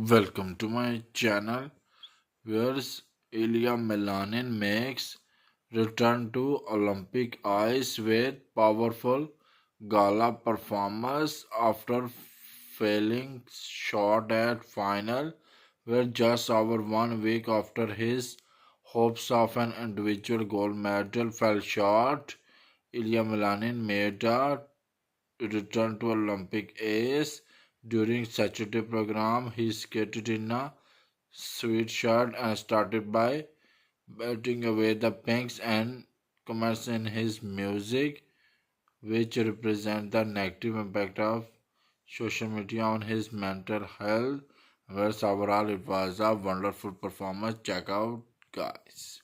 Welcome to my channel where Ilya Melanin makes return to Olympic ice with powerful gala performance after failing short at final where just over 1 week after his hopes of an individual gold medal fell short. Ilya Melanin made a return to Olympic ace during Saturday program. He skated in a sweet shirt and started by batting away the pinks and comments in his music, which represent the negative impact of social media on his mental health. Whereas overall, it was a wonderful performance. Check out, guys.